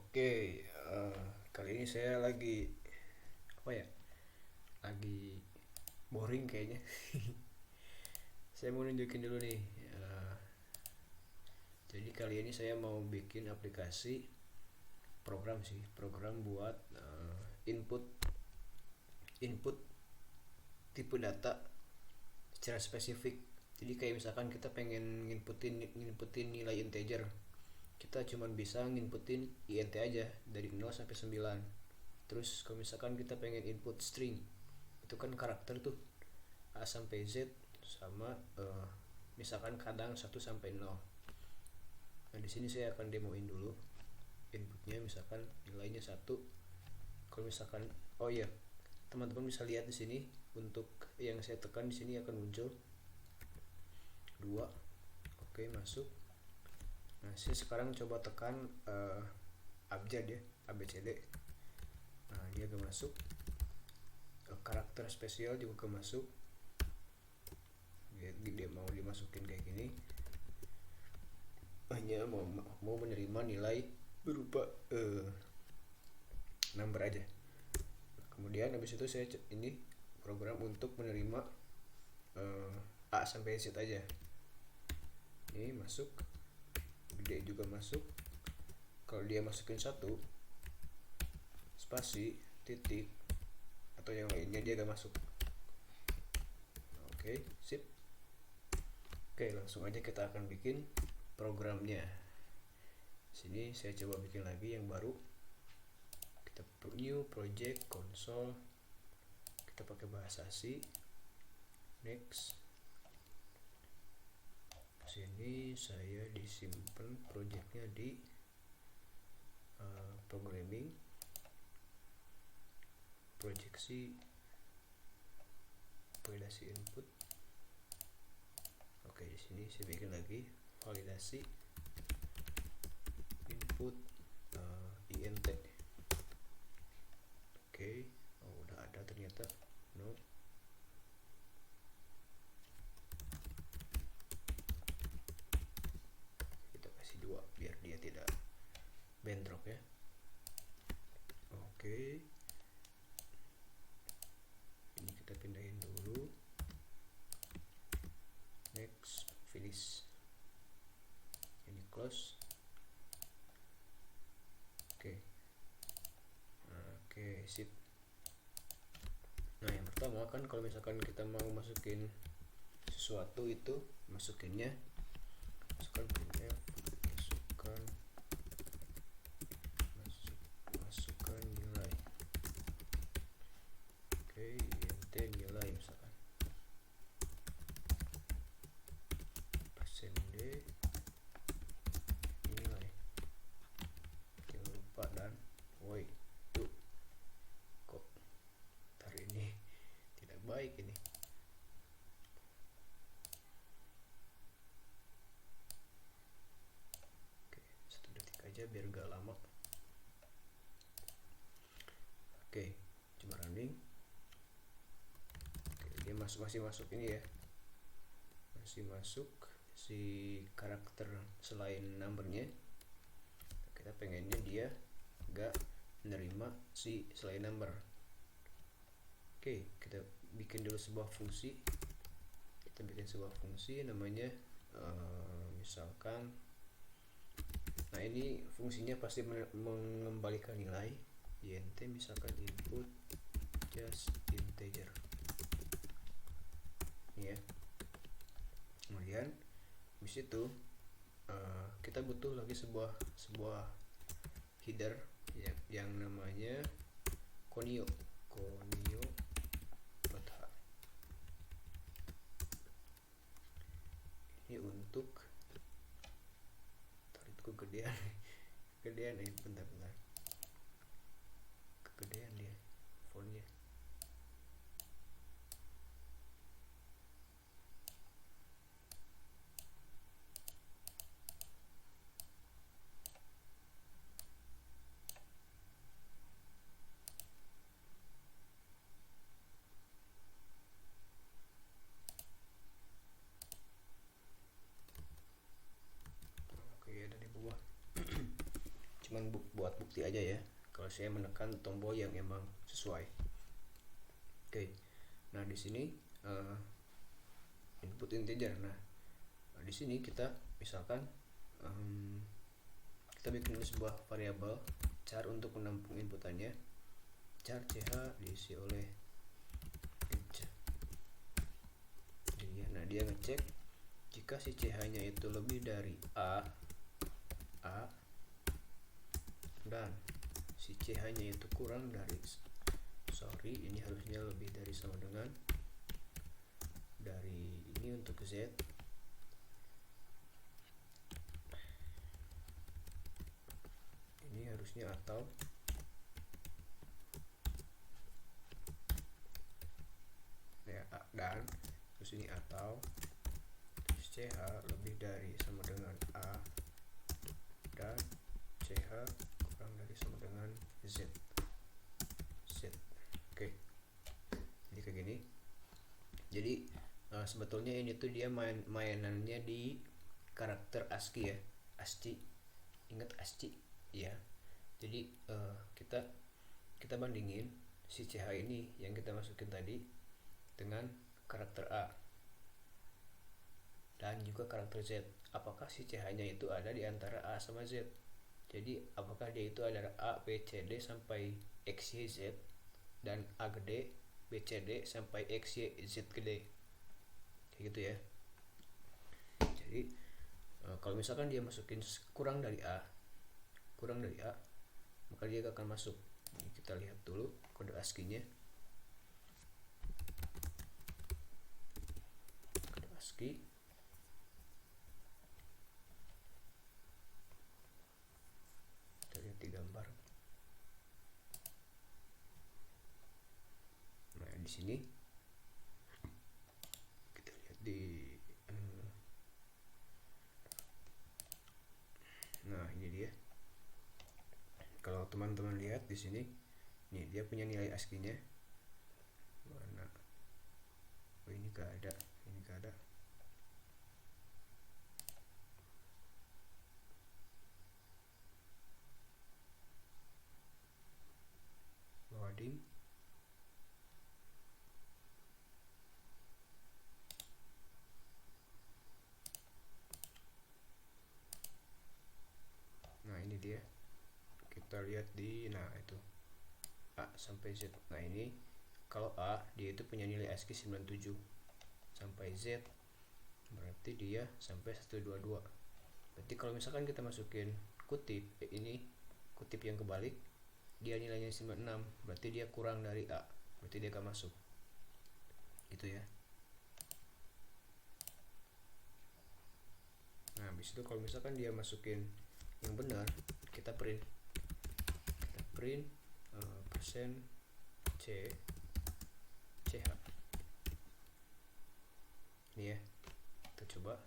Oke, kali ini saya lagi apa ya? Lagi boring kayaknya. Saya mau nunjukin dulu nih. Jadi kali ini saya mau bikin aplikasi program buat input input tipe data secara spesifik. Jadi kayak misalkan kita pengen nginputin nilai integer, kita cuma bisa nginputin int aja dari 0 sampai 9. Terus kalau misalkan kita pengen input string, itu kan karakter tuh A sampai Z, sama misalkan kadang 1 sampai 0. Nah, di sini saya akan demoin dulu inputnya, misalkan nilainya 1. Kalau misalkan oh iya, teman-teman bisa lihat di sini untuk yang saya tekan di sini akan muncul 2. Oke, masuk. Nah, saya sekarang coba tekan abjad ya, ABCD. Nah, dia agak masuk. Karakter spesial juga agak masuk. Dia mau dimasukin kayak gini, hanya mau menerima nilai berupa number aja. Kemudian habis itu saya ini program untuk menerima A sampai Z aja. Ini masuk, gede juga masuk. Kalau dia masukin 1 spasi titik atau yang lainnya, dia gak masuk. Oke, sip. Oke, langsung aja kita akan bikin programnya. Sini saya coba bikin lagi yang baru. Kita new project console. Kita pakai bahasa C. Next. Sini saya disimpan projectnya di programming, proyeksi, validasi input. Oke, di sini saya bikin lagi validasi input int. Oke, oh udah ada ternyata. No. Kita kasih 2 biar dia tidak bentrok ya. Oke. Ini kita pindahin dulu. Next, finish. Ini close. Oke, sip. Nah, yang pertama kan kalau misalkan kita mau masukin sesuatu, itu masukkan printf, masukkan nilai. Oke, int nilai misalkan %d nilai. Jangan lupa dan woi, tuh kok taruh ini tidak baik ini. Oke, 1 detik aja biar gak lama. Oke, coba running. Oke, dia masih masuk ini ya, masih masuk si karakter selain numbernya. Kita pengennya dia gak menerima si selain number. Oke, kita bikin dulu sebuah fungsi. Kita bikin sebuah fungsi namanya misalkan, nah ini fungsinya pasti mengembalikan nilai int, misalkan input just integer ini ya. Kemudian di situ kita butuh lagi sebuah header yang namanya conio. Ini untuk tarik kegedean bentar kegedean dia fontnya. cuma buat bukti aja ya kalau saya menekan tombol yang emang sesuai. Oke. Nah, di sini input integer. Nah, di sini kita misalkan kita bikin sebuah variabel char untuk menampung inputannya. Char ch diisi oleh int. Nah, dia ngecek jika si ch nya itu lebih dari a dan si ch nya itu kurang dari, ini harusnya lebih dari sama dengan dari ini untuk z, ini harusnya atau ya, dan terus ini atau terus ch lebih dari sama dengan a dan ch kurang dari sama dengan z. Oke. Jadi kayak gini. Jadi sebetulnya ini tuh dia mainannya di karakter ASCII ya. ASCII. Ingat ASCII ya. Jadi kita bandingin si ch ini yang kita masukin tadi dengan karakter A dan juga karakter Z. Apakah si ch nya itu ada di antara A sama Z? Jadi apakah dia itu adalah A, B, C, D sampai X, Y, Z dan A gede, B, C, D sampai X, Y, Z gede, kayak gitu ya. Jadi kalau misalkan dia masukin kurang dari A, maka dia akan masuk. Ini kita lihat dulu kode ASCII-nya. Kode ASCII kita lihat di gambar. Nah, di sini kita lihat di nah, ini dia. Kalau teman-teman lihat di sini, nih dia punya nilai ASCII-nya. Mana? Oh, ini gak ada. Loading. Nah, ini dia. Kita lihat di itu A sampai Z. Nah, ini kalau A dia itu punya nilai ASCII 97 sampai Z berarti dia sampai 122. Berarti kalau misalkan kita masukin kutip ini kutip yang kebalik, dia nilainya 96, berarti dia kurang dari A, berarti dia akan masuk. Gitu ya. Nah, habis itu kalau misalkan dia masukin yang benar, kita print persen ch ini ya. Kita coba.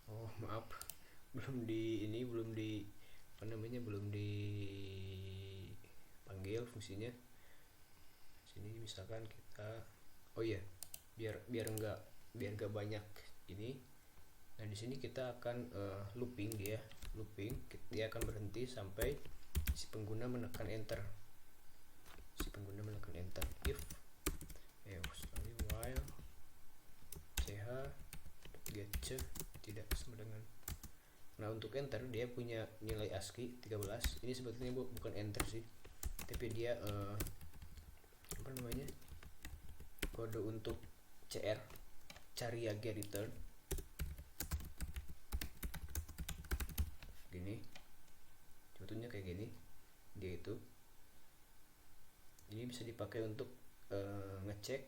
Oh, maaf, belum dipanggil fungsinya. Sini misalkan kita, oh iya, biar enggak banyak ini. Nah, di sini kita akan looping, dia akan berhenti sampai si pengguna menekan enter. If while ch tidak sama dengan. Nah, untuk enter dia punya nilai ASCII 13. Ini sebetulnya bukan enter sih, tapi dia kode untuk CR, cari get return. Gini, sebetulnya kayak gini. Dia itu ini bisa dipakai untuk ngecek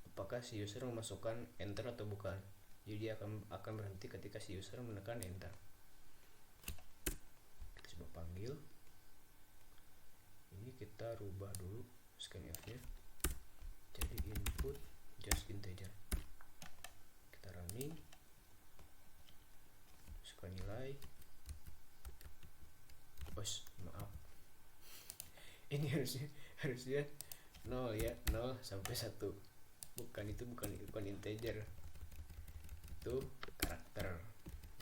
apakah si user memasukkan enter atau bukan. Jadi dia akan berhenti ketika si user menekan enter. Kita coba panggil. Ini kita rubah dulu scanf-nya jadi input just integer. Kita running, suka nilai. Maaf, ini harusnya 0 ya, 0 sampai 1. Bukan integer, itu karakter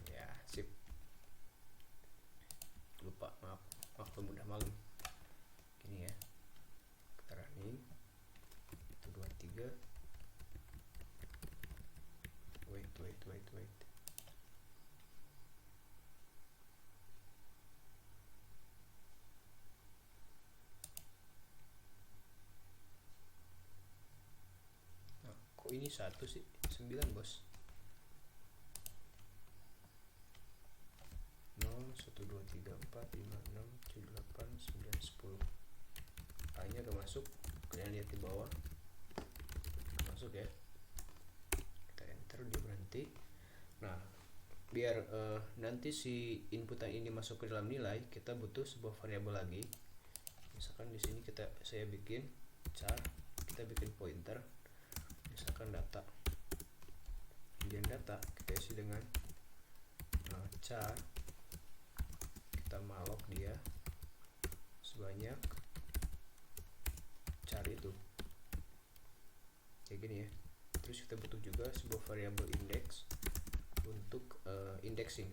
ya. ini 1 sih 9 bos. 0 1 2 3 4 5 6 7 8 9 10. A nya udah masuk, kalian lihat di bawah udah masuk ya, kita enter, dia berhenti. Nah biar nanti si inputan ini masuk ke dalam nilai, kita butuh sebuah variabel lagi. Misalkan di sini saya bikin char, kita bikin pointer, misalkan data. Kemudian data kita isi dengan char, kita malloc dia sebanyak char itu, kayak gini ya. Terus kita butuh juga sebuah variabel index untuk indexing.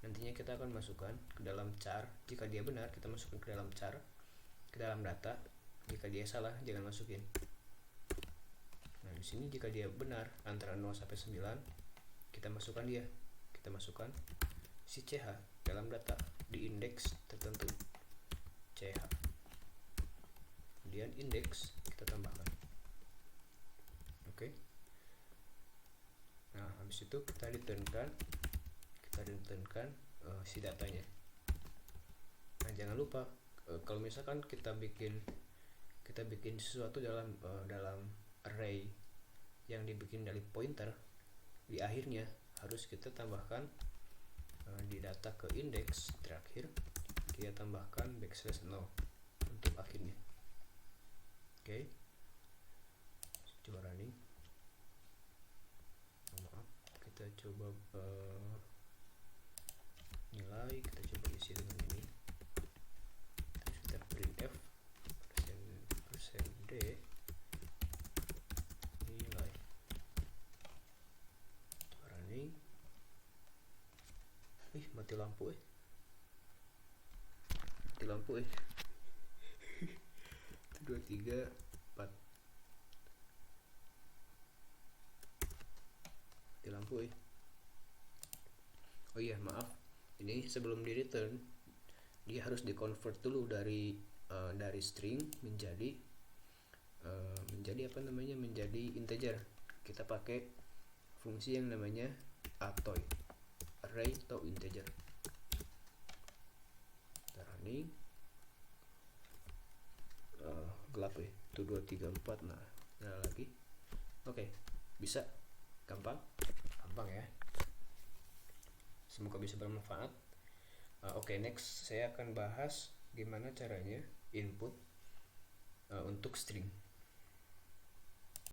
Nantinya kita akan masukkan ke dalam char. Jika dia benar, kita masukkan ke dalam char, ke dalam data. Jika dia salah, jangan masukin. Nah di sini jika dia benar antara 0 sampai 9, kita masukkan dia. Kita masukkan si ch dalam data di indeks tertentu, ch. Kemudian indeks kita tambahkan. Oke. Nah habis itu kita returnkan si datanya. Nah jangan lupa kalau misalkan kita bikin sesuatu dalam array yang dibikin dari pointer, di akhirnya harus kita tambahkan di data ke indeks terakhir, kita tambahkan backslash 0 untuk akhirnya. Oke. Coba running. Maaf, kita coba nilai, kita coba isi dengan ini. Terus kita printf persen d nilai. Coba running. Mati lampu mati lampu 2 3 4 mati lampu Oh iya maaf, ini sebelum di return dia harus di convert dulu dari string menjadi menjadi integer. Kita pakai fungsi yang namanya atoy, array to integer. Kita running. Gelap 1 2 3 4. Nah nyala lagi. Oke, bisa. Gampang ya, semoga bisa bermanfaat. Oke, next saya akan bahas gimana caranya input untuk string.